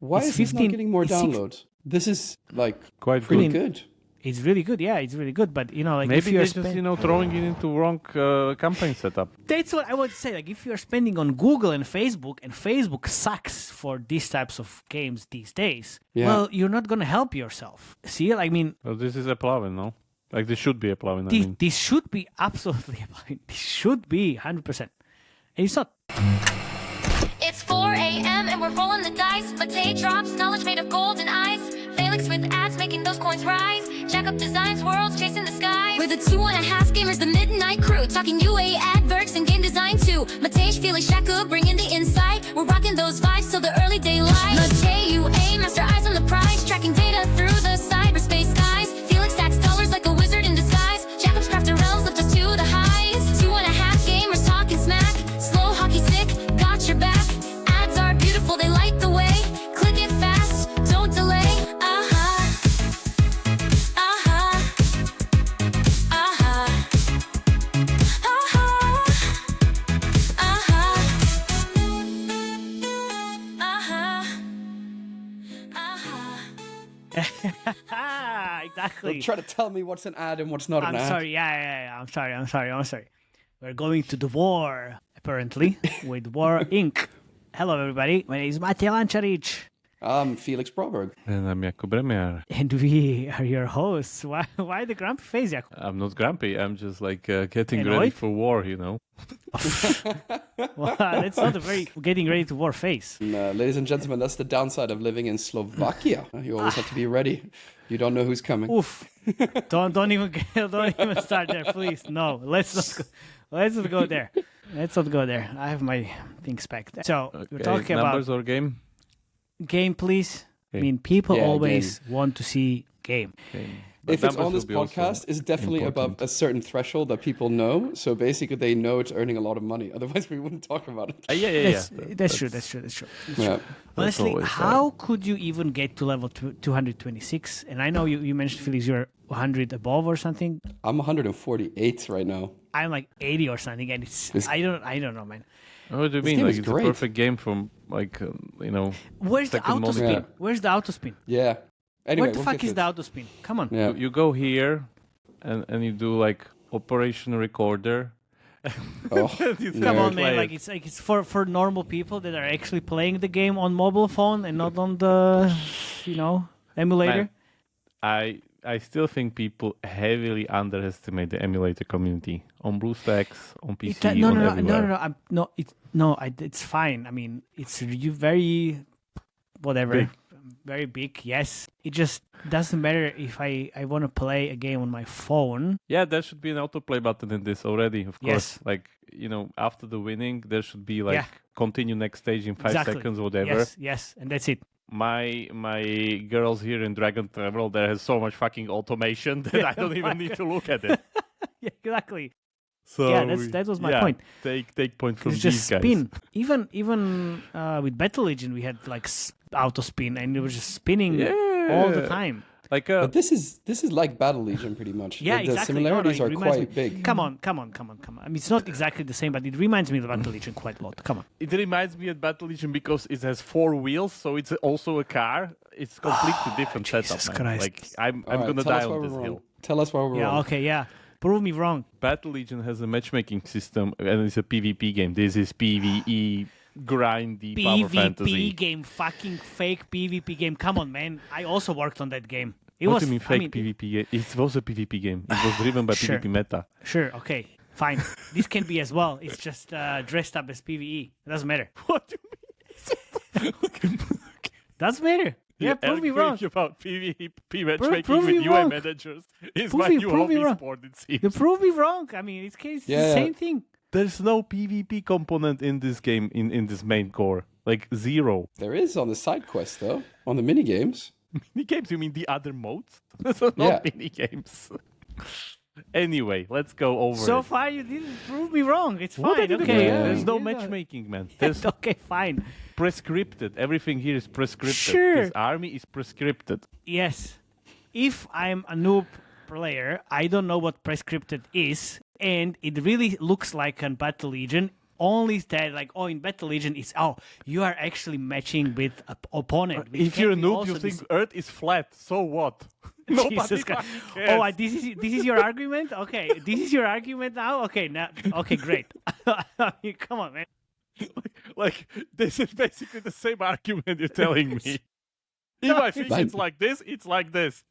Why is it not getting more downloads? This is like quite pretty good. It's really good, yeah. It's really good, but like maybe if you're they're just throwing it into wrong campaign setup. That's what I would say. Like if you're spending on Google and Facebook sucks for these types of games these days. Yeah. Well, you're not gonna help yourself. See, I mean, Well, this is Applovin, no? Like this should be Applovin. this should be absolutely Applovin. This should be 100%. And it's not. It's 4 a.m. and we're rolling the dice. Matei drops knowledge made of gold and ice. Felix with ads making those coins rise. Jack up designs, worlds chasing the sky. We're the 2.5 gamers, the midnight crew. Talking UA adverts and game design too. Matei, Felix, Shaka bringing the insight. We're rocking those vibes till the early daylight. Matei, UA, master eyes on the prize. Tracking data through the cyberspace skies. Felix stacks dollars like a wizard in disguise. Jacob's crafted realms lift us to the highs. 2.5 gamers talking smack. Slow hockey stick, got your back. Ads are beautiful, they light the way. Click it fast, don't delay. Exactly. Don't try to tell me what's an ad and what's not an ad. I'm sorry. Yeah. I'm sorry. We're going to the war, apparently, with War Inc. Hello, everybody. My name is Matej Lančarič. I'm Felix Broberg. And I'm Jakub Bremiar. And we are your hosts. Why the grumpy face, Jakub? I'm not grumpy. I'm just like getting Annoyed? ready for war, you know. Well, that's not a very getting ready to war face. Ladies and gentlemen, that's the downside of living in Slovakia. You always have to be ready. You don't know who's coming. Oof. don't even start there, please. No, let's not go there. Let's not go there. I have my things packed. So Okay, we're talking numbers about or game? game, please. I Game. mean, people Yeah, always want to see game. But If it's on numbers this will be also podcast, it's definitely above important. a certain threshold that people know. So basically, they know it's earning a lot of money. Otherwise, we wouldn't talk about it. Yeah. That's true. Yeah. Honestly, always how could you even get to level 226? And I know you mentioned, Felix, you're 100 above or something. I'm 148 right now. I'm like 80 or something, and I don't know, man. What do you This mean? game Like is it's great. a perfect game from like Where's the second auto moment. spin? Yeah. Where's the auto spin? Yeah. Anyway, Where the we'll fuck get is to the it. auto spin? Come on. Yeah. You go here, and you do like operation recorder. Oh, Come on, play man! it. Like it's for normal people that are actually playing the game on mobile phone and not on the emulator. Man, I still think people heavily underestimate the emulator community on BlueStacks, on PC, No. It's fine. I mean, it's very whatever, Big. very big. Yes, it just doesn't matter if I want to play a game on my phone. Yeah, there should be an autoplay button in this already, of course. Yes. Like, after the winning, there should be like Yeah. continue next stage in 5 Exactly. seconds, whatever. Yes, and that's it. My girls here in Dragon Travel, there has so much fucking automation that I don't even need to look at it. Yeah, exactly. So That was my point. Take point from It's these just guys. spin. Even with Battle Legion, we had like auto spin, and it was just spinning all the Yeah. time. Like But this is like Battle Legion pretty much. Yeah, the exactly. similarities it are reminds quite me. big. Come on. I mean, it's not exactly the same, but it reminds me of Battle Legion quite a lot. Come on. it reminds me of Battle Legion because it has 4 wheels, so it's also a car. It's completely different Jesus setup, man. Christ. Like I'm All right, gonna tell die us why on we're this wrong. hill. Tell us why we're Yeah, wrong. okay, yeah. Prove me wrong. Battle Legion has a matchmaking system, and it's a PvP game. This is PvE, grindy, power fantasy. PvP game, fucking fake PvP game. Come on, man. I also worked on that game. What do you mean fake PvP game? It was a PvP game. It was driven by Sure. PvP meta. Sure, okay, fine. This can be as well. It's just dressed up as PvE. It doesn't matter. What do you mean? Doesn't matter. Yeah, prove me wrong. About PvP matchmaking prove with me UI wrong. managers is Prove my me- new prove me hobby wrong. sport, it seems. You prove me wrong. I mean, it's the Yeah. same thing. There's no PvP component in this game, in this main core. Like, 0. There is on the side quest though, on the mini games. Mini games? You mean the other modes? Those are not Yeah. mini games. Anyway, let's go over So it. far, you didn't prove me wrong. It's What I fine. didn't Okay. know. Yeah. There's no Yeah. matchmaking, man. There's Okay, fine. prescripted. Everything here is prescripted. Sure. This army is prescripted. Yes. If I'm a noob player, I don't know what prescripted is, and it really looks like a Battle Legion only said like, oh, in Battle Legion, it's you are actually matching with an opponent. which If can you're a be noob, also you think Earth is flat. So what? Nobody Jesus Christ. fucking cares. Oh, this is your argument? Okay, this is your argument now? Okay, great. I mean, come on, man. Like, this is basically the same argument you're telling me. If I think it's like this, it's like this.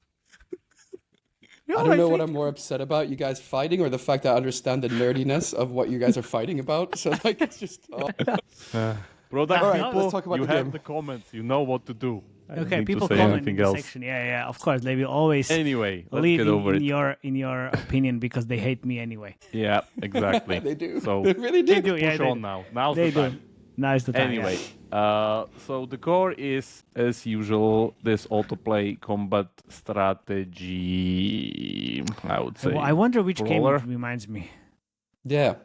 I don't know what I'm more upset about, you guys fighting, or the fact that I understand the nerdiness of what you guys are fighting about. So like, it's just. Product All right, people, let's talk about you the have game. the comments. You know what to do. I don't Okay, need people to say comment in anything the else. section. Yeah, of course. They will always Anyway, let's lead get over in it. in your opinion because they hate me anyway. Yeah, exactly. They do. So They really do. They do, yeah. push They on do. now. Now's They the do. time. Now is the time. Anyway, so the core is, as usual, this autoplay combat strategy, I would say. Well, I wonder which brawler. game it reminds me. Yeah.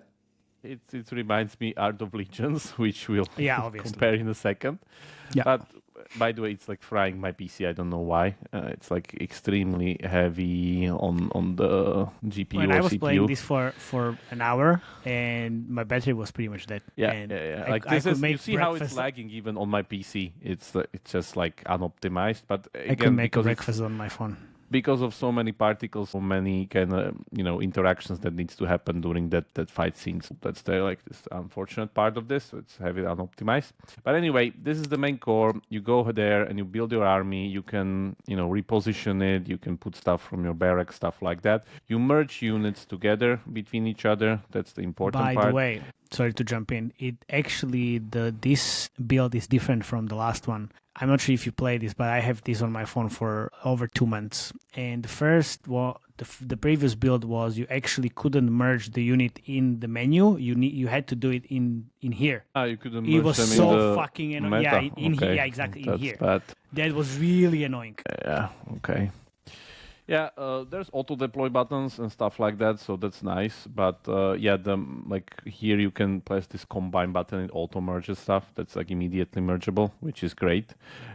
It reminds me Art of Legends, which we'll Yeah, obviously. compare in a second. Yeah. But by the way, it's like frying my PC. I don't know why. It's like extremely heavy on the GPU When or I was CPU. playing this for an hour, and my battery was pretty much dead. Yeah, and yeah. I, Like I this could is, you make see how it's breakfast- lagging even on my PC. It's just like unoptimized. But I could again, make a because it's breakfast on my phone. because of so many particles, so many kind of interactions that needs to happen during that fight scene. So that's this unfortunate part of this. So it's heavily unoptimized. But anyway, this is the main core. You go there and you build your army. You can reposition it. You can put stuff from your barracks, stuff like that. You merge units together between each other. That's the important By part. the way, sorry to jump in. It actually this build is different from the last one. I'm not sure if you play this, but I have this on my phone for over 2 months. And the first, the previous build was you actually couldn't merge the unit in the menu. You had to do it in here. You couldn't It merge was them so in the fucking annoying. meta. Yeah, in here. Okay. Yeah, exactly. That's in here. bad. That was really annoying. Yeah, okay. Yeah, there's auto deploy buttons and stuff like that, so that's nice. But here you can press this combine button, it auto merges stuff. That's like immediately mergeable, which is great.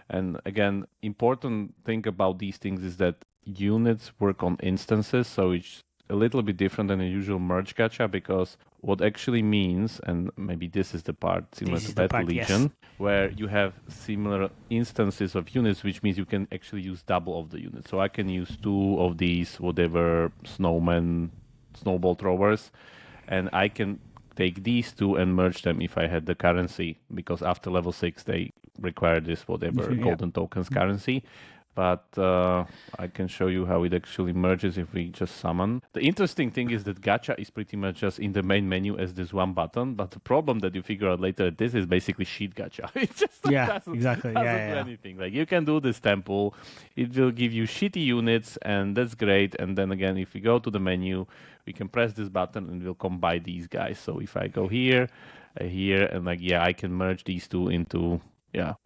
And again, important thing about these things is that units work on instances, so it's a little bit different than a usual merge gacha, because what actually means, and maybe this is the part similar This to is the Battle part, yes. Legion, where you have similar instances of units, which means you can actually use double of the units. So I can use 2 of these, whatever, snowball throwers, and I can take these 2 and merge them if I had the currency, because after level 6 they require this, whatever, Yeah. golden tokens currency. But I can show you how it actually merges if we just summon. The interesting thing is that Gacha is pretty much just in the main menu as this one button, but the problem that you figure out later, this is basically sheet Gacha. It just doesn't exactly. do Yeah. anything. Like, you can do this temple, it will give you shitty units, and that's great. And then again, if we go to the menu, we can press this button and we'll combine these guys. So if I go here, and I can merge these 2 into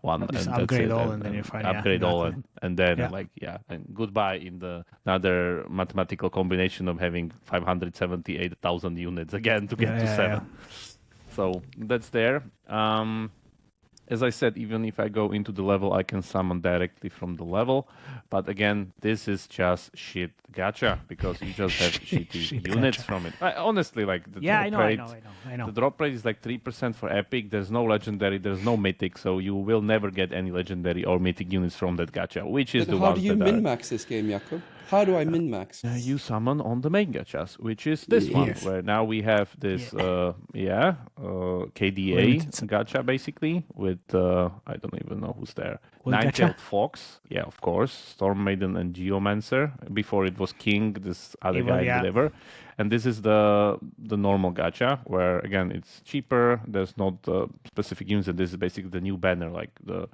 one. Just and upgrade that's it. all and then you're fine. Upgrade all exactly. and then Yeah. and goodbye in the another mathematical combination of having 578,000 units again to get to 7. So that's there. As I said, even if I go into the level, I can summon directly from the level. But again, this is just shit gacha, because you just have shitty units gacha. from it. Honestly, like the Yeah, drop rate, I know. the drop rate is like 3% for epic. There's no legendary, there's no mythic, so you will never get any legendary or mythic units from that gacha, which is Then the how ones do you that are... min-max this game, Jakob? How do I min-max? You summon on the main gachas, which is this one, Yes. where now we have this KDA Limited. gacha, basically, with, I don't even know who's there. What Nine-tailed gacha? Fox, yeah, of course, Storm Maiden and Geomancer. Before it was King, this other Evil, guy, yeah. whatever. And this is the normal gacha, where, again, it's cheaper, there's not specific units, and this is basically the new banner, like the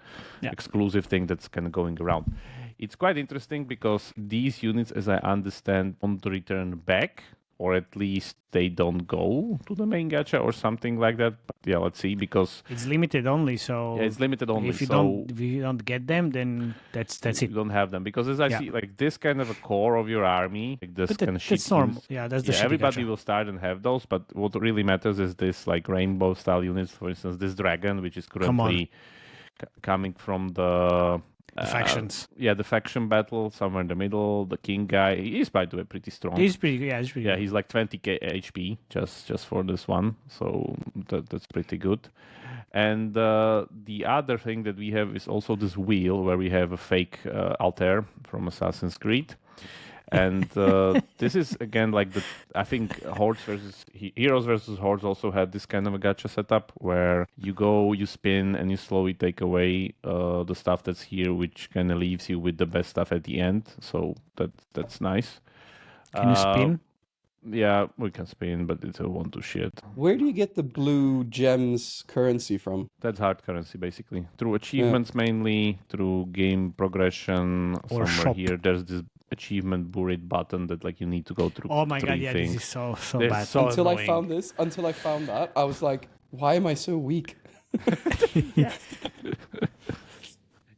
exclusive thing that's kind of going around. It's quite interesting because these units, as I understand, want to return back, or at least they don't go to the main gacha or something like that. But yeah, let's see, because It's limited only, so it's limited only. if you so don't get them, then that's you it. don't have them, because as I see, like this kind of a core of your army, like this But kind of shit that's normal. units, Yeah, that's the shitty everybody gacha. will start and have those, but what really matters is this like rainbow style units. For instance, this dragon, which is currently coming from the Factions. Yeah, the faction battle somewhere in the middle. The king guy, he's by the way pretty strong. He's pretty good. Yeah, he's pretty Yeah, good. he's like 20k HP just for this one, so that's pretty good. And the other thing that we have is also this wheel where we have a fake altar from Assassin's Creed. And this is again like I think Hordes versus Heroes versus Hordes also had this kind of a gacha setup where you go, you spin, and you slowly take away the stuff that's here, which kind of leaves you with the best stuff at the end. So that's nice. Can you spin? Yeah, we can spin, but it won't do shit. Where do you get the blue gems currency from? That's hard currency, basically. Through achievements mainly, through game progression. Or somewhere shop. here, there's this achievement buried button that like you need to go through. Oh my god, 3 yeah, things. this is so There's bad. so Until annoying. I found that, I was like, why am I so weak?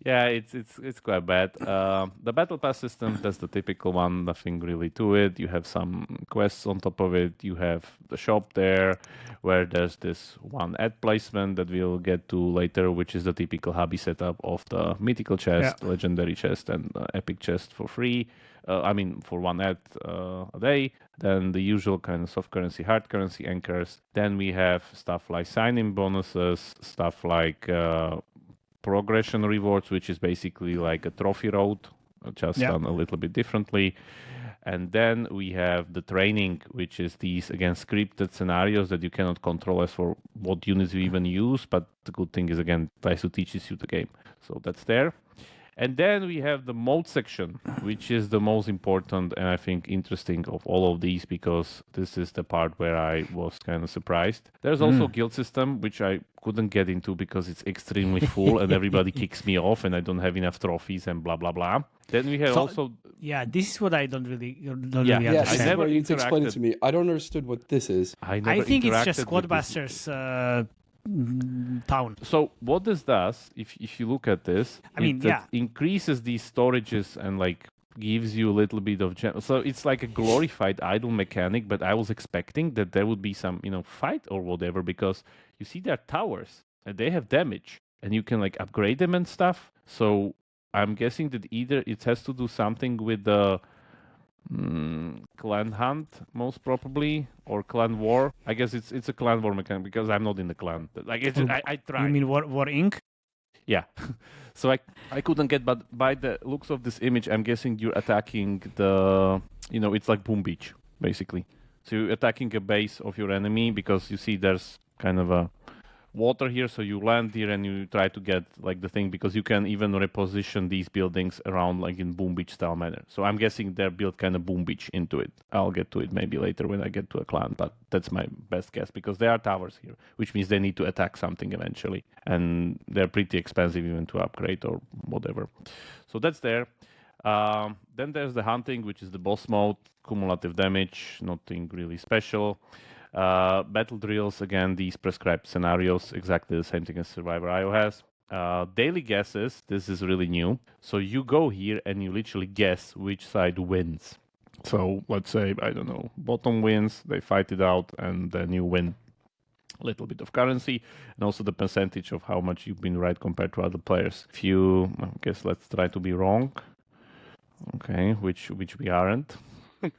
Yeah, it's quite bad. The battle pass system, that's the typical one. Nothing really to it. You have some quests on top of it. You have the shop there, where there's this one ad placement that we'll get to later, which is the typical hobby setup of the mythical chest, legendary chest, and epic chest for free. For one ad a day. Then the usual kind of soft currency, hard currency anchors. Then we have stuff like sign-in bonuses, stuff like progression rewards, which is basically like a trophy road, just done a little bit differently. And then we have the training, which is these, again, scripted scenarios that you cannot control as for what units you even use. But the good thing is, again, it tries to teach you the game. So that's there. And then we have the mode section, which is the most important and I think interesting of all of these, because this is the part where I was kind of surprised. There's also guild system, which I couldn't get into because it's extremely full and everybody kicks me off and I don't have enough trophies and blah, blah, blah. Then we have also... Yeah, this is what I don't really Yeah, understand. this is where you need to explain it to me. I don't understand what this is. I think it's just interacted with Squadbusters town. So what this does, if you look at this, increases these storages and like gives you a little bit of so it's like a glorified idle mechanic, but I was expecting that there would be some fight or whatever, because you see their towers and they have damage and you can like upgrade them and stuff. So I'm guessing that either it has to do something with the clan hunt, most probably, or clan war. I guess it's a clan war mechanic because I'm not in the clan. Like I tried. You mean War Inc? Yeah. So I couldn't get, but by the looks of this image, I'm guessing you're attacking the, it's like Boom Beach, basically. So you're attacking a base of your enemy because you see there's kind of a water here, so you land here and you try to get like the thing, because you can even reposition these buildings around like in Boom Beach style manner. So I'm guessing they're built kind of Boom Beach into it. I'll get to it maybe later when I get to a clan, but that's my best guess, because there are towers here, which means they need to attack something eventually, and they're pretty expensive even to upgrade or whatever. So that's there. Then there's the hunting, which is the boss mode, cumulative damage, nothing really special. Battle drills, again, these prescribed scenarios, exactly the same thing as Survivor IO has. Daily guesses, this is really new. So you go here and you literally guess which side wins. So let's say, I don't know, bottom wins, they fight it out, and then you win a little bit of currency, and also the percentage of how much you've been right compared to other players. If you, I guess let's try to be wrong. Okay, which we aren't.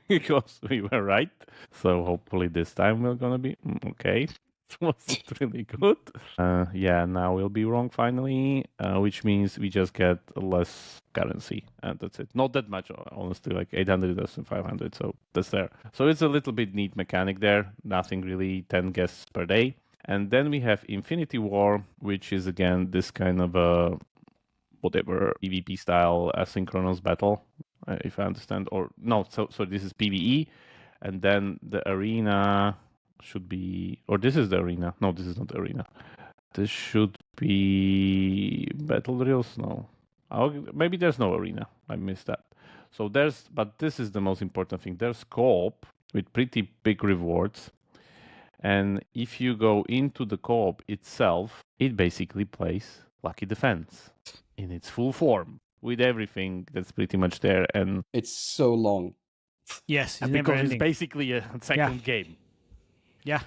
Because we were right. So hopefully this time we're gonna be okay. It wasn't really good. Now we'll be wrong finally, which means we just get less currency, and that's it. Not that much, honestly, like 800 less than 500. So that's there. So it's a little bit neat mechanic there. Nothing really. 10 guests per day, and then we have Infinity War, which is again this kind of a whatever PvP style asynchronous battle. If I understand, or no, so this is PvE, and then the arena should be, or this is the arena. No, this is not the arena. This should be battle drills. No, maybe there's no arena. I missed that. So but this is the most important thing. There's co-op with pretty big rewards, and if you go into the co-op itself, it basically plays Lucky Defense in its full form, with everything that's pretty much there, and it's so long. Yes, it's because ending. it's basically a second game. Yeah,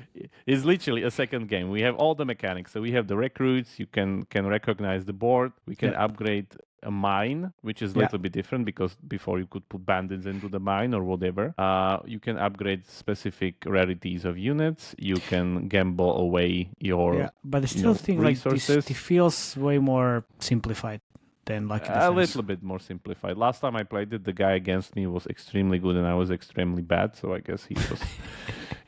it's literally a second game. We have all the mechanics. So we have the recruits. You can recognize the board. We can upgrade a mine, which is a little bit different because before you could put bandits into the mine or whatever. You can upgrade specific rarities of units. You can gamble away your but I still think resources. Like this feels way more simplified than Lucky Defense. A little bit more simplified. Last time I played it, the guy against me was extremely good and I was extremely bad. So I guess he was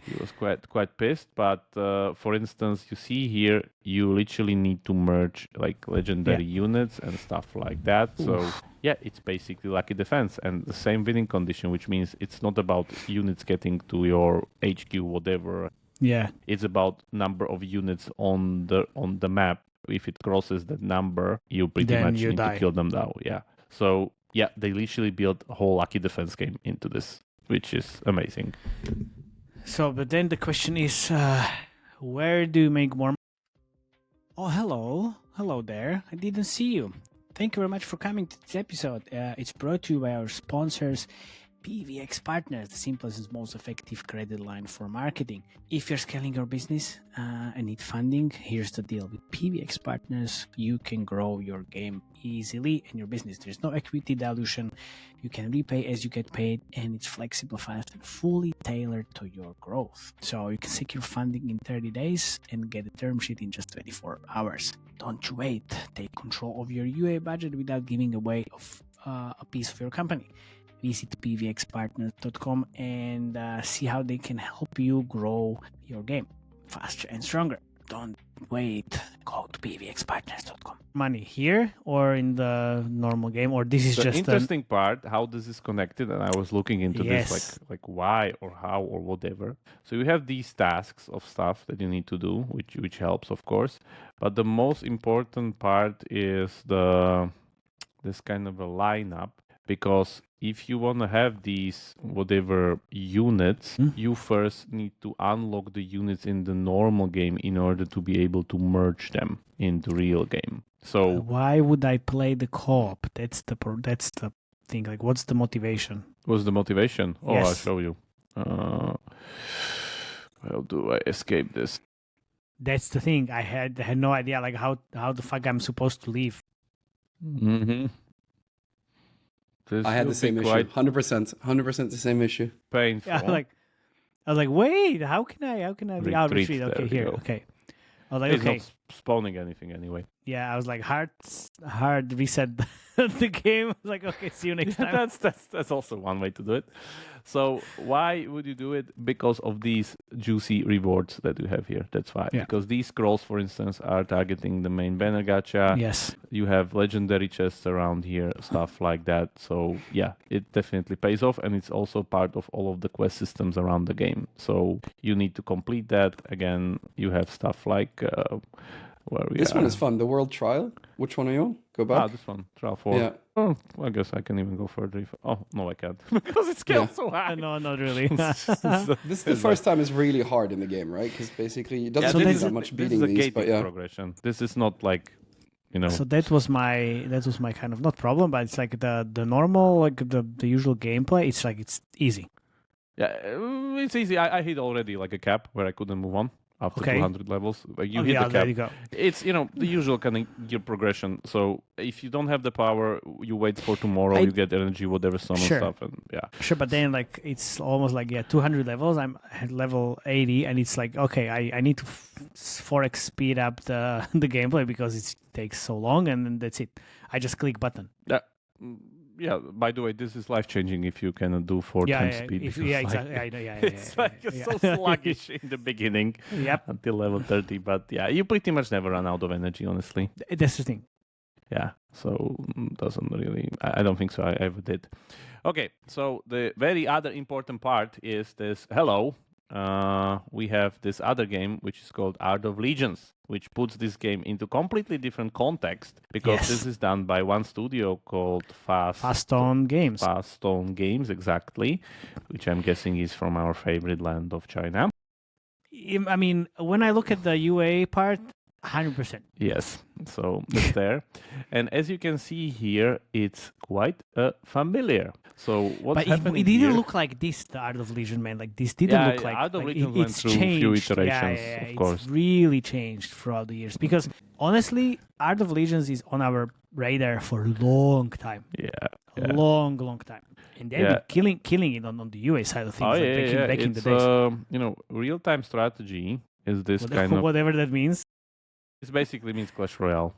he was quite pissed. But for instance, you see here, you literally need to merge like legendary units and stuff like that. So yeah, it's basically Lucky Defense and the same winning condition, which means it's not about units getting to your HQ, whatever. Yeah, it's about number of units on the map. If it crosses that number, you pretty much need to kill them down. Yeah. So yeah, they literally built a whole Lucky Defense game into this, which is amazing. So, but then the question is, where do you make more? Oh, hello there. I didn't see you. Thank you very much for coming to this episode. It's brought to you by our sponsors, PVX Partners, the simplest and most effective credit line for marketing. If you're scaling your business and need funding, here's the deal. With PVX Partners, you can grow your game easily in your business. There's no equity dilution. You can repay as you get paid, and it's flexible, fast, and fully tailored to your growth. So you can secure funding in 30 days and get a term sheet in just 24 hours. Don't you wait. Take control of your UA budget without giving away a piece of your company. Visit pvxpartners.com and see how they can help you grow your game faster and stronger. Don't wait. Go to pvxpartners.com. Money here or in the normal game, or this is the just interesting part how this is connected, and I was looking into this like why or how or whatever. So you have these tasks of stuff that you need to do, which helps of course, but the most important part is this kind of a lineup. Because if you want to have these whatever units, you first need to unlock the units in the normal game in order to be able to merge them into real game. So why would I play the co-op? That's the thing. Like, what's the motivation? What's the motivation? Oh, yes. I'll show you. How do I escape this? That's the thing. I had no idea. Like how the fuck I'm supposed to leave. Mm-hmm. I had the same issue. 100% the same issue. Painful. Yeah, I was like, wait, how can I retreat? Okay, here. Okay. I was like, it's okay. Not spawning anything anyway. Yeah, I was like, hard reset the game. I was like, okay, see you next time. That's also one way to do it. So why would you do it? Because of these juicy rewards that you have here. That's why. Yeah. Because these scrolls, for instance, are targeting the main banner gacha. Yes. You have legendary chests around here, stuff like that. So yeah, it definitely pays off, and it's also part of all of the quest systems around the game. So you need to complete that. Again, you have stuff like this one is fun. The World Trial. Which one are you on? Go back. This one, Trial 4. Yeah. Oh, I guess I can even go further. Oh, no, I can't. Because it's scaled so high. No, not really. This is the first time it's really hard in the game, right? Because basically it doesn't need that much beating these. This is a gated progression. This is not like, So that was my kind of, not problem, but it's like the normal, like the usual gameplay. It's like, it's easy. Yeah, it's easy. I hit already like a cap where I couldn't move on. After 200 levels, you hit the cap. There you go. It's the usual kind of gear progression. So if you don't have the power, you wait for tomorrow. You get energy, whatever, summon stuff, and Sure, but then like it's almost like 200 levels. I'm at level 80, and it's like okay, I need to 4x speed up the gameplay because it takes so long, and then that's it. I just click button. Yeah, by the way, this is life-changing if you can do 4 times speed. Exactly. It's so sluggish in the beginning until level 30. But yeah, you pretty much never run out of energy, honestly. That's the thing. Yeah, so doesn't really... I don't think so. I ever did. Okay, so the very other important part is this. Hello. We have this other game, which is called Art of Legions, which puts this game into completely different context because this is done by one studio called Fastone Games. Fastone Games, exactly, which I'm guessing is from our favorite land of China. I mean, when I look at the UA part, 100%. Yes, so it's there. And as you can see here, it's quite familiar. So what's happening it didn't here? look like this, the Art of Legion, man. Like this didn't look like... Art of Legion it's went through changed. A few iterations, of course. It's really changed throughout the years. Because honestly, Art of Legions is on our radar for a long time. Yeah. Long time. And they've been killing it on the UA side of things, back in the days. Real-time strategy is this kind of... Whatever that means. It basically means Clash Royale.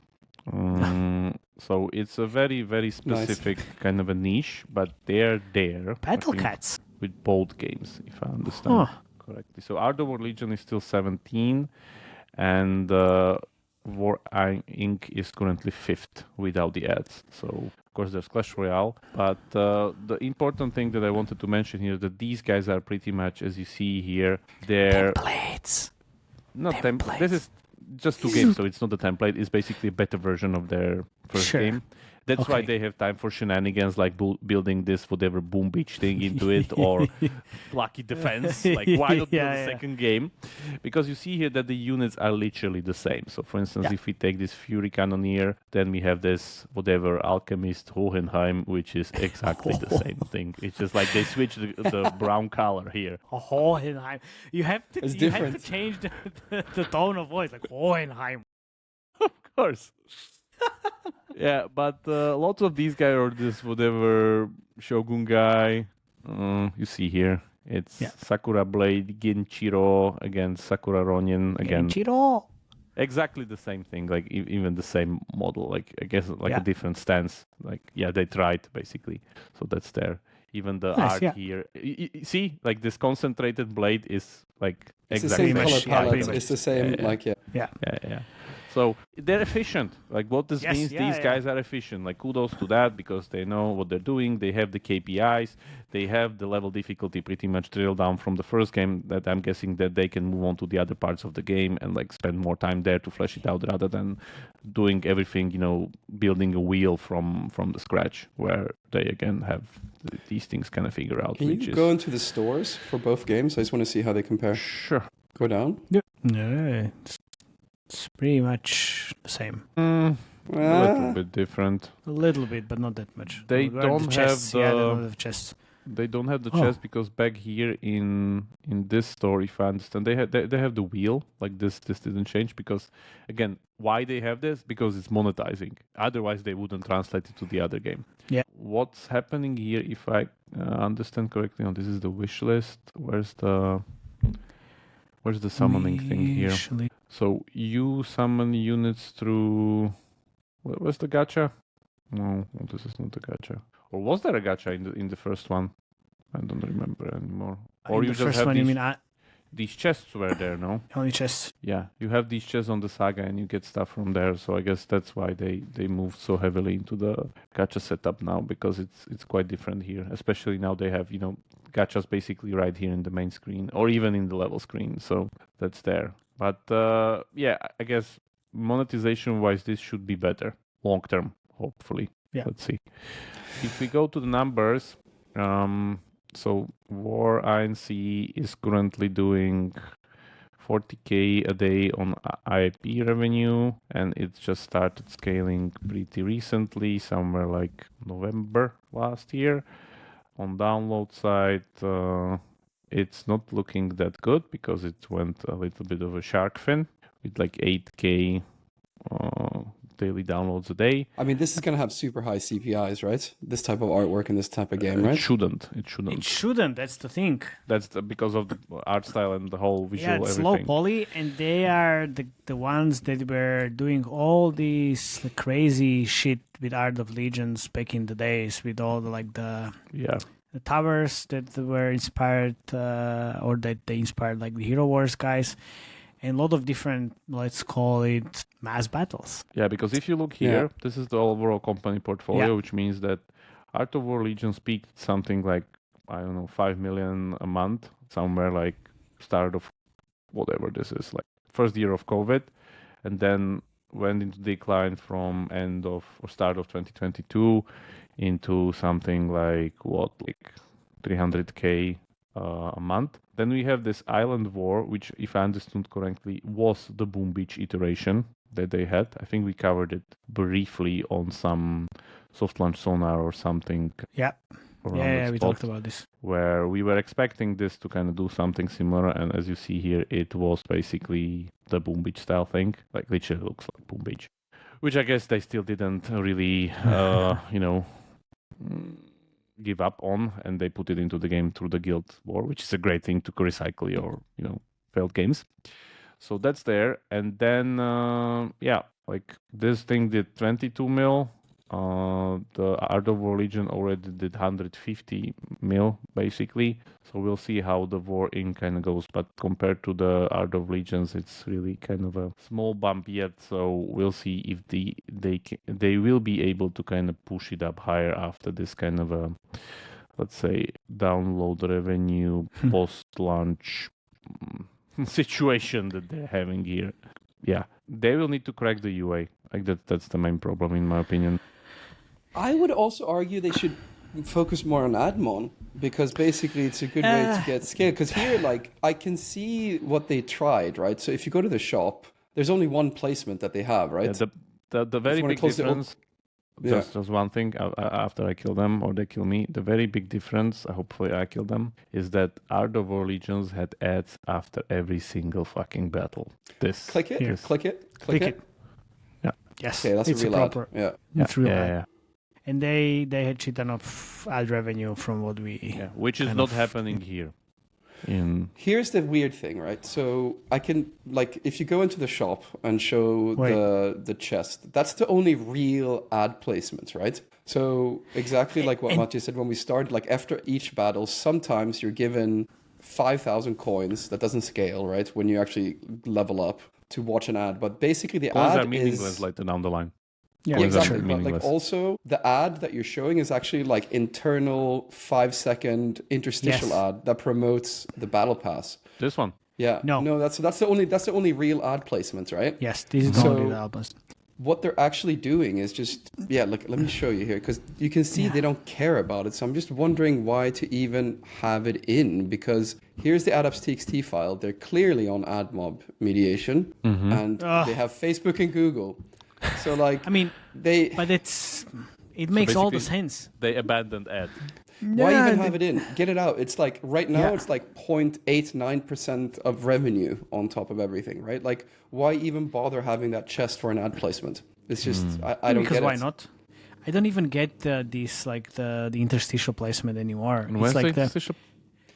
So it's a very, very specific kind of a niche, but they're there. Battle Cats. With both games, if I understand correctly. So Art of War Legion is still 17, and War Inc. is currently 5th without the ads. So, of course, there's Clash Royale. But the important thing that I wanted to mention here is that these guys are pretty much, as you see here, they're... Templates. Not templates. This is just 2 games, so it's not a template. It's basically a better version of their first game. That's why they have time for shenanigans, like building this whatever boom beach thing into it, or lucky defense. Like, why not build a second game? Because you see here that the units are literally the same. So, for instance, if we take this Fury Cannoneer, then we have this whatever Alchemist Hohenheim, which is exactly the same thing. It's just like they switch the brown color here. Hohenheim. You have to change the tone of voice, like Hohenheim. Of course. Yeah, but lots of these guys are this whatever Shogun guy. You see here, it's Sakura Blade, Genchiro against Sakura Ronin again. Genchiro. Exactly the same thing, like even the same model. Like I guess like a different stance. Like they tried basically. So that's there. Even the art here. You see, like this concentrated blade is like it's exactly the same color palette. It's the same, yeah. So they're efficient. Like what this means, these guys are efficient. Like kudos to that because they know what they're doing. They have the KPIs. They have the level difficulty pretty much drilled down from the first game that I'm guessing that they can move on to the other parts of the game and like spend more time there to flesh it out rather than doing everything, building a wheel from the scratch where they again have these things kind of figure out. Can you go into the stores for both games? I just want to see how they compare. Sure. Go down? Yep. No, it's pretty much the same. A little bit different. A little bit, but not that much. They don't have the chests. They don't have the chest because back here in this store, if I understand, they have the wheel. Like this didn't change because, again, why they have this? Because it's monetizing. Otherwise, they wouldn't translate it to the other game. Yeah. What's happening here, if I understand correctly, this is the wish list. Where's the summoning thing here? So you summon units through... What was the gacha? No, this is not the gacha. Or was there a gacha in the first one? I don't remember anymore. Or you just have these chests were there, no? Only chests. Yeah, you have these chests on the saga and you get stuff from there. So I guess that's why they moved so heavily into the gacha setup now because it's quite different here. Especially now they have, gachas basically right here in the main screen or even in the level screen. So that's there. But I guess monetization-wise, this should be better long term, hopefully. Yeah. Let's see. If we go to the numbers, so War INC is currently doing 40K a day on IP revenue, and it just started scaling pretty recently, somewhere like November last year. On download side, it's not looking that good because it went a little bit of a shark fin with like 8K daily downloads a day. I mean, this is going to have super high CPIs, right? This type of artwork in this type of game, right? It shouldn't. It shouldn't. That's the thing. That's because of the art style and the whole visual it's everything. low poly, and they are the ones that were doing all these crazy shit with Art of Legions back in the days with all the towers that were inspired or that they inspired like the Hero Wars guys. And a lot of different, let's call it, mass battles. Yeah, because if you look here, this is the overall company portfolio, which means that Art of War Legions peaked something like, 5 million a month, somewhere like start of whatever this is, like first year of COVID, and then went into decline from end of or start of 2022 into something like 300K a month. Then we have this Island War, which, if I understood correctly, was the Boom Beach iteration that they had. I think we covered it briefly on some soft launch sonar or something. Yeah. Yeah, we talked about this. Where we were expecting this to kind of do something similar, and as you see here, it was basically the Boom Beach style thing. Like literally looks like Boom Beach. which I guess they still didn't really, give up on, and they put it into the game through the guild war, which is a great thing to recycle your, failed games. So that's there. And then, like this thing did 22 mil. The Art of War Legion already did 150 mil, basically. So we'll see how the War Inc. kind of goes. But compared to the Art of Legions, it's really kind of a small bump yet. So we'll see if they will be able to kind of push it up higher after this kind of a, let's say, download revenue post-launch situation that they're having here. Yeah, they will need to crack the UA. Like that's the main problem, in my opinion. I would also argue they should focus more on admon, because basically it's a good way to get scale. Because here, like, I can see what they tried, right? So if you go to the shop, there's only one placement that they have, right? Yeah, the very big difference. Just one thing after I kill them or they kill me, the very big difference, hopefully I kill them, is that Art of War Legions had ads after every single fucking battle. Click it. Click it. Yeah. Yes. Okay, that's it's a real proper. ad. Yeah. It's real ad. Yeah. And they had shit ton of ad revenue from what we... Yeah, which is not happening here. Here's the weird thing, right? So I can, like, if you go into the shop and show the chest, that's the only real ad placement, right? So exactly like what Matti said when we started, like after each battle, sometimes you're given 5,000 coins. That doesn't scale, right? When you actually level up to watch an ad. But basically the coins ad are meaningless is... later down the line. Yeah, exactly. But like also the ad that you're showing is actually like internal 5-second interstitial ad that promotes the battle pass. This one? Yeah. No, that's the only real ad placement, right? Yes, this is the only ad placement. What they're actually doing is just look, let me show you here, because you can see they don't care about it. So I'm just wondering why to even have it in, because here's the AdApps.txt file. They're clearly on AdMob mediation, and they have Facebook and Google. So like, I mean, it makes all the sense. They abandoned ad. Why even have it in? Get it out. It's like right now it's like 0.89% of revenue on top of everything, right? Like why even bother having that chest for an ad placement? It's just I don't get it. Because why not? I don't even get this like the interstitial placement anymore. And it's like the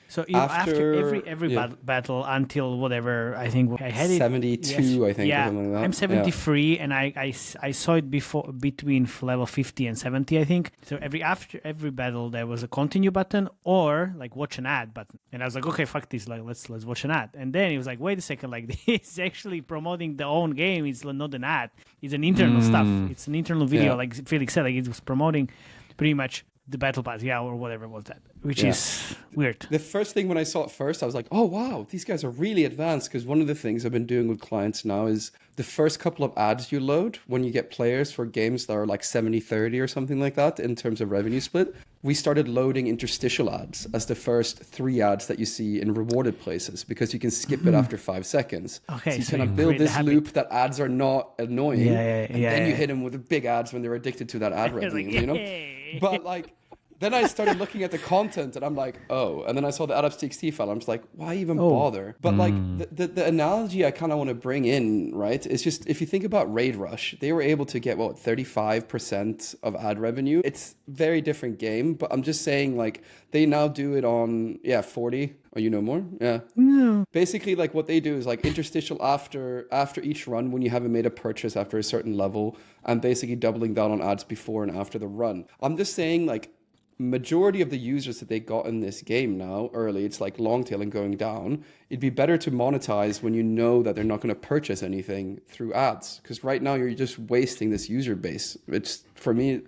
so after every battle until whatever, I think I had 72, I think. Yeah, or something like that. I'm 73, and I saw it before between level 50 and 70, I think. So after every battle, there was a continue button or like watch an ad button, and I was like, okay, fuck this, like let's watch an ad. And then it was like, wait a second, like this is actually promoting the own game. It's not an ad. It's an internal stuff. It's an internal video, like Felix said, like it was promoting pretty much the battle pass, or whatever was that, which is weird. The first thing when I saw it first, I was like, oh wow, these guys are really advanced, because one of the things I've been doing with clients now is the first couple of ads you load when you get players for games that are like 70-30 or something like that in terms of revenue split, we started loading interstitial ads as the first 3 ads that you see in rewarded places, because you can skip it after 5 seconds. Okay, so you kind of build this loop that ads are not annoying, and then you hit them with the big ads when they're addicted to that ad revenue, you know? But like, then I started looking at the content and I'm like, oh, and then I saw the AdApps.txt file. I'm just like, why even bother? But like the analogy I kind of want to bring in, right, is just if you think about Raid Rush, they were able to get 35% of ad revenue. It's very different game, but I'm just saying like they now do it on 40. Or you know more? Yeah. No. Basically, like what they do is like interstitial after each run when you haven't made a purchase after a certain level, and basically doubling down on ads before and after the run. I'm just saying like majority of the users that they got in this game now early, it's like long tail and going down. It'd be better to monetize when you know that they're not going to purchase anything through ads, because right now you're just wasting this user base. It's, for me,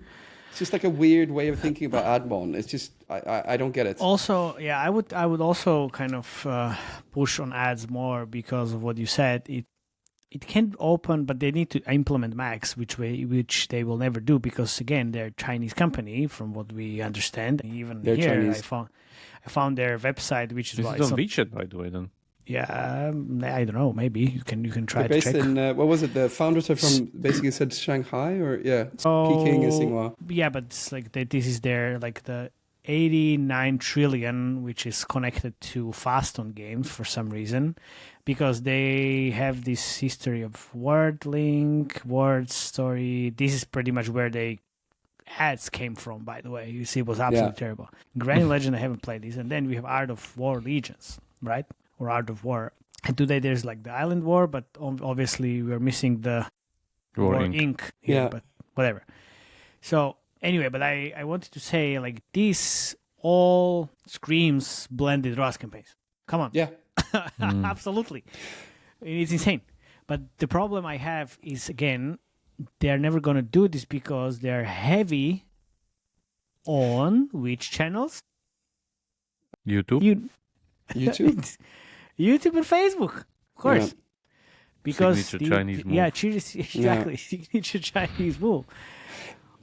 it's just like a weird way of thinking about admon. It's just I don't get it. Also, I would also kind of push on ads more because of what you said. It can open, but they need to implement Max, which they will never do, because again they're a Chinese company, from what we understand. Even they're here, Chinese. I found their website, which is why it's on WeChat, by the way. Then I don't know. Maybe you can try they're to check. Based in what was it? The founders are from basically said Shanghai or Peking and Tsinghua. Yeah, but it's like this is their like the 89 trillion, which is connected to Fastone Games for some reason, because they have this history of word link, word story. This is pretty much where they ads came from, by the way. You see, it was absolutely terrible. Grand Legend, I haven't played this. And then we have Art of War Legions, right? Or Art of War. And today there's like the Island War, but obviously we're missing the War Inc. here, but whatever. So anyway, but I wanted to say, like, this all screams blended ROAS campaigns. Come on. Yeah. Absolutely. It's insane. But the problem I have is, again, they're never going to do this because they're heavy on which channels? YouTube. YouTube? YouTube and Facebook, of course. Yeah. Because signature Chinese move. Yeah, exactly. Signature Chinese move.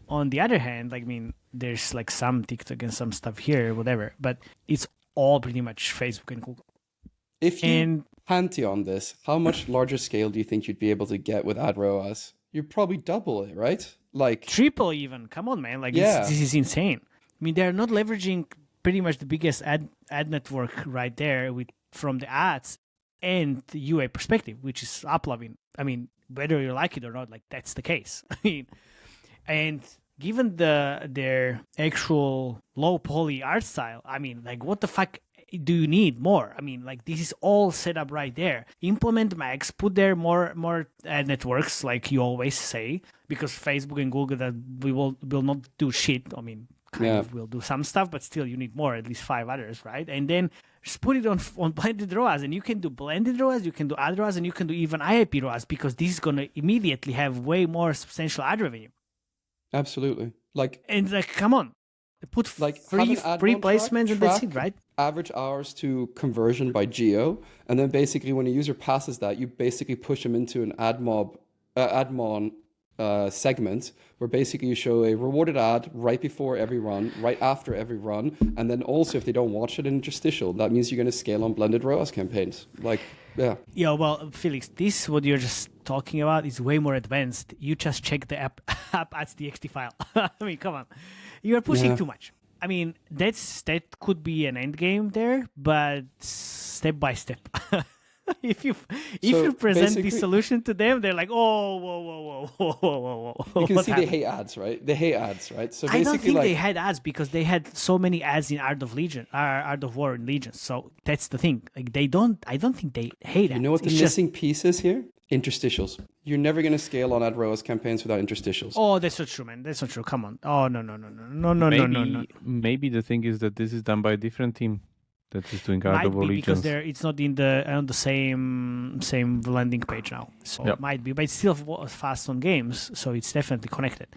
On the other hand, like, I mean, there's like some TikTok and some stuff here, whatever, but it's all pretty much Facebook and Google. If you pantheon this, how much larger scale do you think you'd be able to get with ad ROAS? You'd probably double it, right? Like triple even. Come on, man. Like, this is insane. I mean, they're not leveraging pretty much the biggest ad network right there from the ads and the UA perspective, which is Applovin. I mean, whether you like it or not, like, that's the case. I mean, and given their actual low poly art style, I mean, like, what the fuck do you need more? I mean, like, this is all set up right there. Implement Max, put there more ad networks, like you always say, because Facebook and Google that will not do shit. I mean, kind of will do some stuff, but still you need more, at least 5 others, right? And then just put it on blended ROAS, and you can do blended ROAS, you can do ad ROAS, and you can do even IAP ROAS, because this is going to immediately have way more substantial ad revenue. Absolutely. And come on, put like free placements and that's it, right? Average hours to conversion by geo, and then basically when a user passes that, you basically push them into an admon segment where basically you show a rewarded ad right before every run, right after every run, and then also if they don't watch it, an interstitial. That means you're going to scale on blended ROAS campaigns. Yeah, well, Felix, this what you're just talking about is way more advanced. You just check the app ads.txt file. I mean, come on, you are pushing too much. I mean, that could be an end game there, but step by step. If you present the solution to them, they're like, oh, whoa. You can see they hate ads, right? They hate ads, right? So basically, I don't think they had ads because they had so many ads in Art of War and Legion. So that's the thing. Like, I don't think they hate ads. You know what the missing piece is here? Interstitials. You're never going to scale on ad ROAS campaigns without interstitials. Oh, that's not true, man. That's not true. Come on. Oh, no. Maybe the thing is that this is done by a different team that is doing Art of War Legions. Because it's not on the same landing page now. So it might be, but it's still Fastone Games, so it's definitely connected.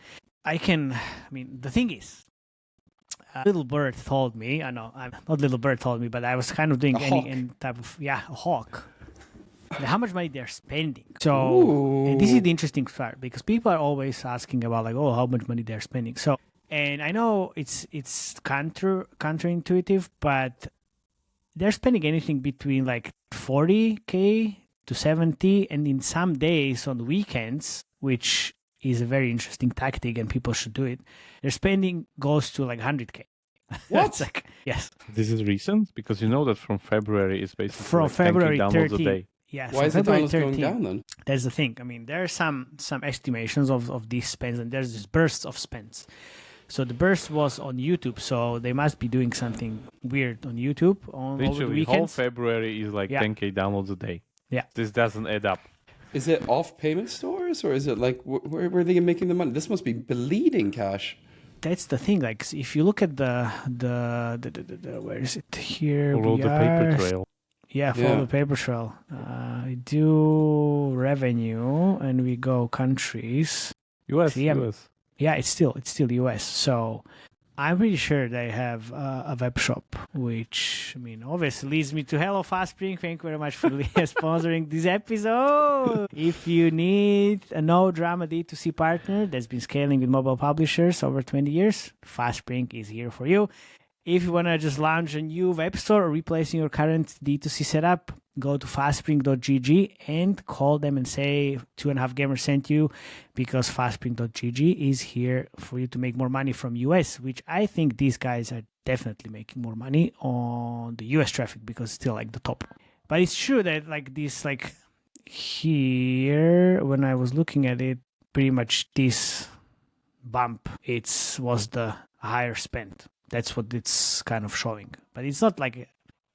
The thing is, Little Bird told me, not Little Bird told me, but I was kind of doing any type of, a hawk. How much money they're spending. So and this is the interesting part, because people are always asking about, like, how much money they're spending. So, and I know it's counterintuitive, but they're spending anything between like 40K to 70, and in some days on the weekends, which is a very interesting tactic and people should do it, their spending goes to like 100K. What? Yes. This is recent? Because you know that from February it's basically from like February 10K downloads 13. a day. Yeah, why is the downloads going down then? That's the thing. I mean, there are some estimations of these spends, and there's this bursts of spends. So the burst was on YouTube, so they must be doing something weird on YouTube on over the weekends. Whole February is like 10K downloads a day. Yeah. This doesn't add up. Is it off payment stores, or is it like where are they making the money? This must be bleeding cash. That's the thing. Like, if you look at the where is it here? Follow the paper trail. Yeah, follow the paper trail. We do revenue, and we go countries. US. Yeah, it's still US. So I'm pretty sure they have a web shop, which, I mean, obviously leads me to Hello Fastspring. Thank you very much for sponsoring this episode. If you need a no drama D2C partner that's been scaling with mobile publishers over 20 years, Fastspring is here for you. If you want to just launch a new web store or replacing your current D2C setup, go to fastspring.gg and call them and say 2.5 Gamers sent you, because fastspring.gg is here for you to make more money from US, which I think these guys are definitely making more money on the US traffic because it's still like the top. But it's true that like this, like here, when I was looking at it, pretty much this bump, was the higher spend. That's what it's kind of showing. But it's not like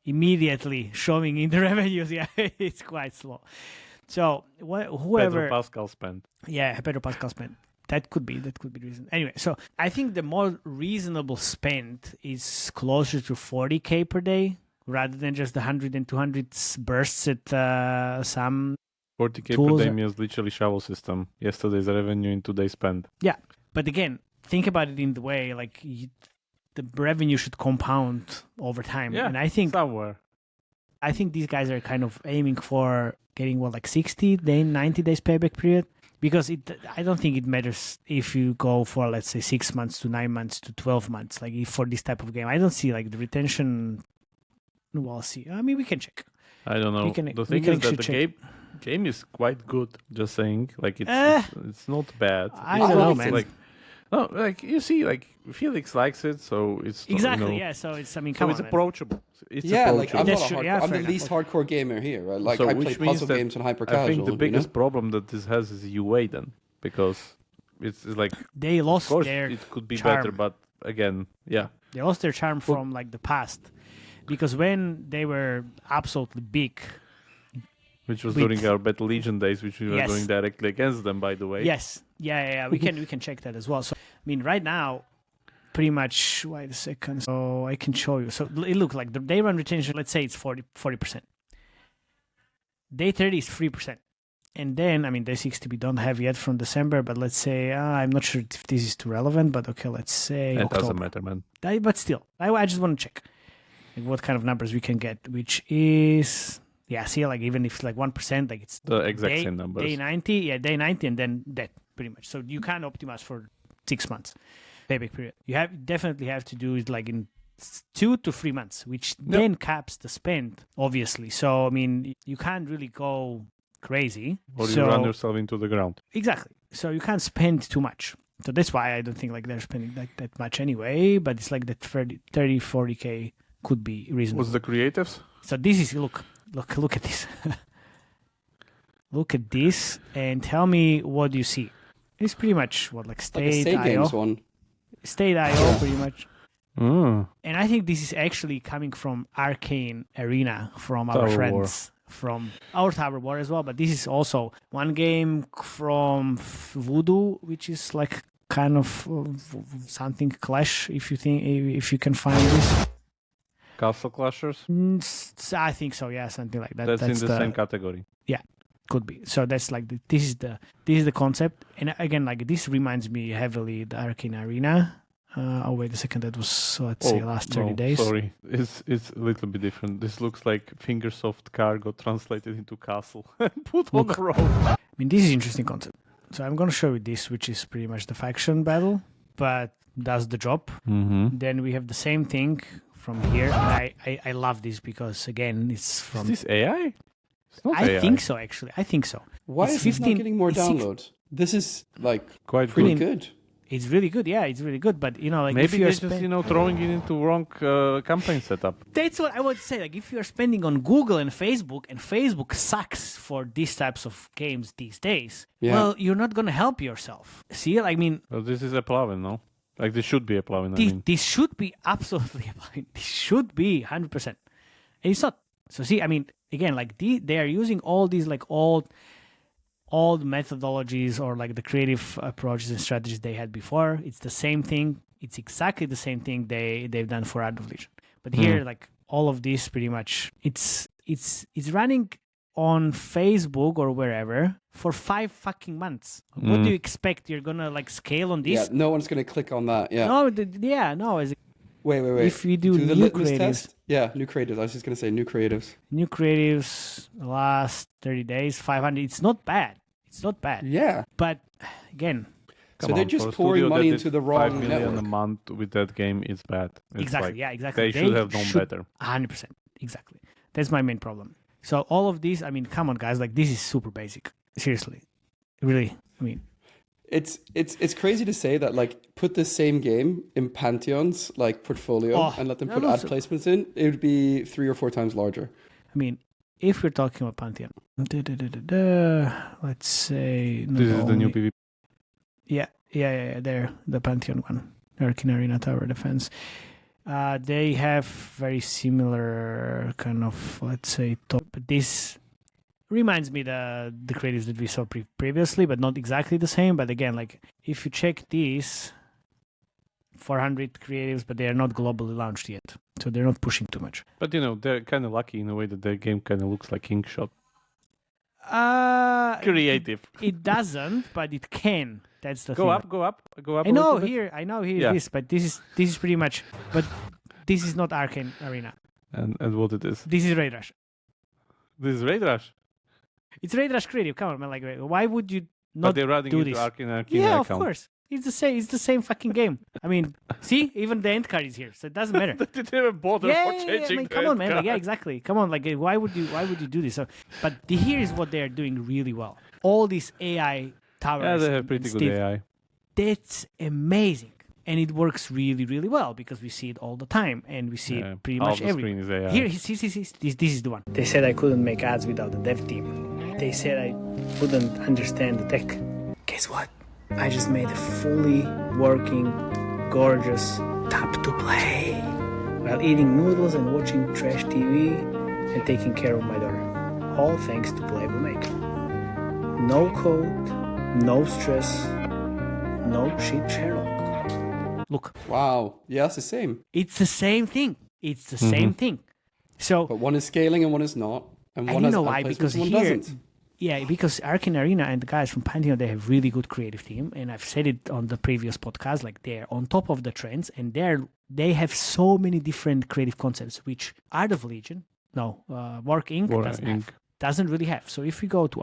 immediately showing in the revenues. Yeah, it's quite slow. So whoever... Pedro Pascal spent. Yeah, Pedro Pascal spent. That could be the reason. Anyway, so I think the more reasonable spend is closer to 40K per day rather than just the 100 and 200 bursts at some 40K tools. per day means literally shovel system. Yesterday's revenue in today's spend. Yeah, but again, think about it in the way like the revenue should compound over time. Yeah, and I think these guys are kind of aiming for getting like 60 day, 90 days payback period, because I don't think it matters if you go for, let's say, 6 months to 9 months to 12 months. Like for this type of game, I don't see like the retention. We'll see. I mean, we can check. I don't know. The thing is that the game is quite good. Just saying, like it's not bad. I don't know, man. Like, no, like you see, like Felix likes it, so it's exactly, yeah. So it's, I mean, so it's approachable. Like I'm I'm the least hardcore gamer here, right? Like so I play puzzle games and hyper casual. I think the biggest problem that this has is UA then, because it's like they lost of course their it could be charm. better, but again, yeah, they lost their charm from like the past, because when they were absolutely big. Which was during our Battle Legion days, which we were going directly against them, by the way. Yes. Yeah. We can check that as well. So, I mean, right now, pretty much, wait a second. So I can show you. So it looks like the day run retention, let's say it's 40%. Day 30 is 3%. And then, I mean, day 60 we don't have yet from December, but let's say, I'm not sure if this is too relevant, but okay, let's say It October. doesn't matter, man. But still, I just want to check like, what kind of numbers we can get, which is... Yeah, see, like even if it's like 1%, like it's the exact same numbers. Day 90, and then that pretty much. So you can't optimize for 6 months payback period. You definitely have to do it like in 2 to 3 months, which then caps the spend, obviously. So I mean, you can't really go crazy, or you run yourself into the ground. Exactly. So you can't spend too much. So that's why I don't think like they're spending like that much anyway. But it's like that 30, 40K could be reasonable. What's the creatives? So this is Look at this. Look at this and tell me what you see. It's pretty much like State like IO. Games one. State IO pretty much. Mm. And I think this is actually coming from Arcane Arena, from our Tower friends from our Tower War as well. But this is also one game from Voodoo, which is like kind of something Clash, if you can find this. Castle Clashers? I think so, yeah, something like that. That's in the same category. Yeah, could be. So that's like this is the concept. And again, like this reminds me heavily the Arcane Arena. Wait a second, that was let's say last 30 days. Sorry, it's a little bit different. This looks like Fingersoft Cargo translated into Castle and put on the road. I mean, this is interesting concept. So I'm gonna show you this, which is pretty much the faction battle, but does the job. Mm-hmm. Then we have the same thing from here. And I love this because again, it's from. Is this AI? It's not AI. I think so, actually. I think so. Why it's is this not getting more downloads? This is like quite pretty good. It's really good, yeah. It's really good, but like maybe if you're just throwing it into wrong campaign setup. That's what I want to say. Like if you're spending on Google and Facebook sucks for these types of games these days. Yeah. Well, you're not gonna help yourself. See, I mean. Well, this is Applovin, no? Like this should be Applovin. This should be absolutely Applovin. This should be 100%. And it's not. So see, I mean, again, like they are using all these like old methodologies or like the creative approaches and strategies they had before. It's the same thing. It's exactly the same thing they've done for Ad Monetization. But here, like all of this pretty much, it's running on Facebook or wherever for 5 fucking months. What do you expect? You're gonna like scale on this? Yeah, no one's gonna click on that. Yeah. No. Wait. If we do the new litmus creatives, test? Yeah, new creatives. I was just gonna say new creatives. New creatives, last 30 days, 500. It's not bad. Yeah. But again, So they're just pouring money into the wrong 5 million network. a month with that game is bad. It's Exactly. like, Yeah. Exactly. They should have known better. 100%. Exactly. That's my main problem. So all of these, I mean, come on, guys. Like, this is super basic. Seriously, really. I mean, it's crazy to say that, like, put the same game in Pantheon's like portfolio and let them put ad placements in. It would be 3 or 4 times larger. I mean, if we're talking about Pantheon, let's say This is the new PvP. Yeah. There, the Pantheon one, Arcane Arena Tower Defense. They have very similar kind of, let's say, top. But this reminds me the creatives that we saw previously, but not exactly the same. But again, like, if you check these 400 creatives, but they are not globally launched yet, so they're not pushing too much. But they're kind of lucky in a way that their game kind of looks like Inkshot. Creative. It doesn't, but it can. That's the Go thing. up. I know here this, but this is pretty much. But this is not Arcane Arena. And what it is? This is Raid Rush. This is Raid Rush. It's Raid Rush creative. Come on, man. Like, why would you not But they're running do into this? Arcane Yeah, account. of course. It's the same. It's the same fucking game. I mean, see, even the end card is here, so it doesn't matter. They didn't even bother for changing I mean, come on, man. Like, yeah, exactly. Come on, like, why would you do this? So, but here is what they are doing really well. All these AI towers. Yeah, they have pretty good AI. That's amazing, and it works really, really well because we see it all the time, and we see it pretty much everywhere. Screen is AI. Here, see, this is the one. They said I couldn't make ads without the dev team. They said I wouldn't understand the tech. Guess what? I just made a fully working, gorgeous tap-to-play while eating noodles and watching trash TV and taking care of my daughter. All thanks to Playable Maker. No code, no stress, no shit Sherlock. Look. Wow. Yeah, it's the same. It's the same thing. It's the same thing. So, but one is scaling and one is not. And one you has know why? Because one here, doesn't. yeah, because Arcane Arena and the guys from Pantheon, they have really good creative team, and I've said it on the previous podcast. Like, they're on top of the trends, and they have so many different creative concepts, which Art of Legion, Work Inc. doesn't really have. So if we go to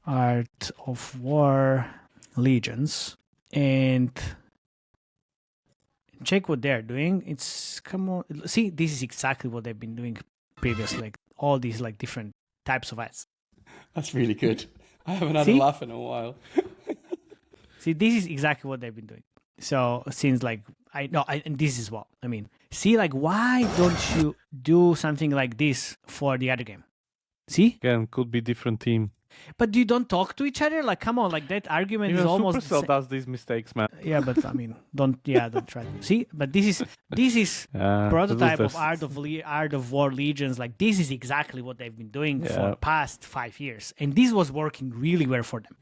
Art of War Legions and check what they're doing, see, this is exactly what they've been doing previously, like all these like different types of ads. That's really good. I haven't had a laugh in a while. See, this is exactly what they've been doing. So since like and this is what I mean. See, like, why don't you do something like this for the other game? See, again, could be different team. But you don't talk to each other. Like, come on, like that argument is almost. Supercell does these mistakes, man. Yeah, but I mean, don't try. See, but this is prototype of Art of War Legions. Like, this is exactly what they've been doing for past 5 years, and this was working really well for them,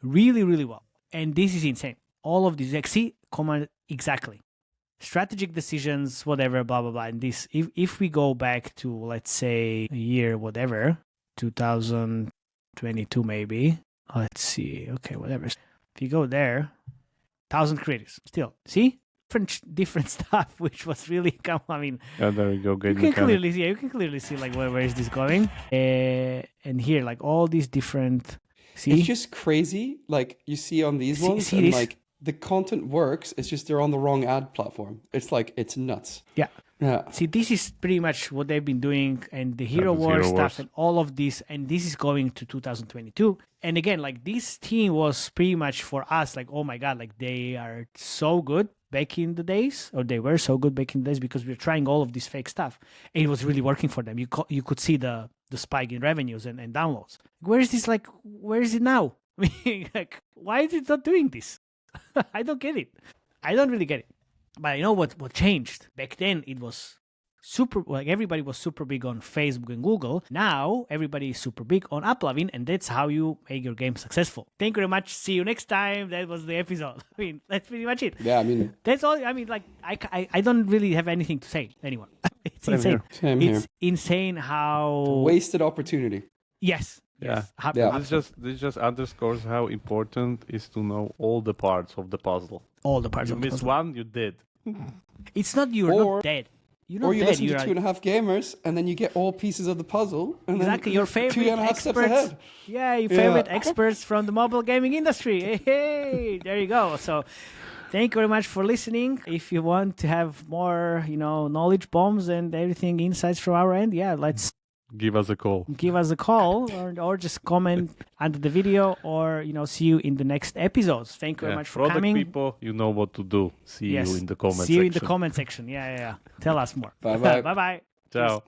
really, really well. And this is insane. All of these, like, see, command exactly, strategic decisions, whatever, blah blah blah. And this, if we go back to, let's say, a year, whatever, 2022 maybe. Let's see. Okay, whatever. If you go there, 1,000 creatives. Still, see, different stuff, which was really I mean, there we go. You can clearly see like where is this going? And here, like all these different. See, it's just crazy. Like you see on these ones, and this? like the content works. It's just they're on the wrong ad platform. It's like it's nuts. Yeah. Yeah. See, this is pretty much what they've been doing, and the Hero Wars stuff, and all of this, and this is going to 2022. And again, like this team was pretty much for us, like, oh my god, like they are so good back in the days, or they were so good back in the days because we were trying all of this fake stuff, and it was really working for them. You could see the spike in revenues and downloads. Where is this? Like, where is it now? I mean, like, why is it not doing this? I don't get it. I don't really get it. But I know what changed. Back then, it was everybody was super big on Facebook and Google. Now, everybody is super big on Applovin, and that's how you make your game successful. Thank you very much. See you next time. That was the episode. I mean, that's pretty much it. Yeah, I mean... That's all. I mean, like, I don't really have anything to say anymore. It's insane. Same here. It's insane how... Wasted opportunity. Yes. Yeah. Yes. This just underscores how important is to know all the parts of the puzzle. All the parts you of the miss puzzle. one, you did. It's not you're not dead. Or you listen to 2.5 Gamers, and then you get all pieces of the puzzle. And exactly, then your favorite 2.5 steps experts. ahead. Yeah, your favorite experts from the mobile gaming industry. Hey, there you go. So thank you very much for listening. If you want to have more, knowledge bombs and everything, insights from our end, let's give us a call. Give us a call or just comment under the video or, see you in the next episodes. Thank you very much for coming. People, you know what to do. See you in the comment section. See you in the comment section. Yeah. Tell us more. Bye-bye. Bye-bye. Ciao. Cheers.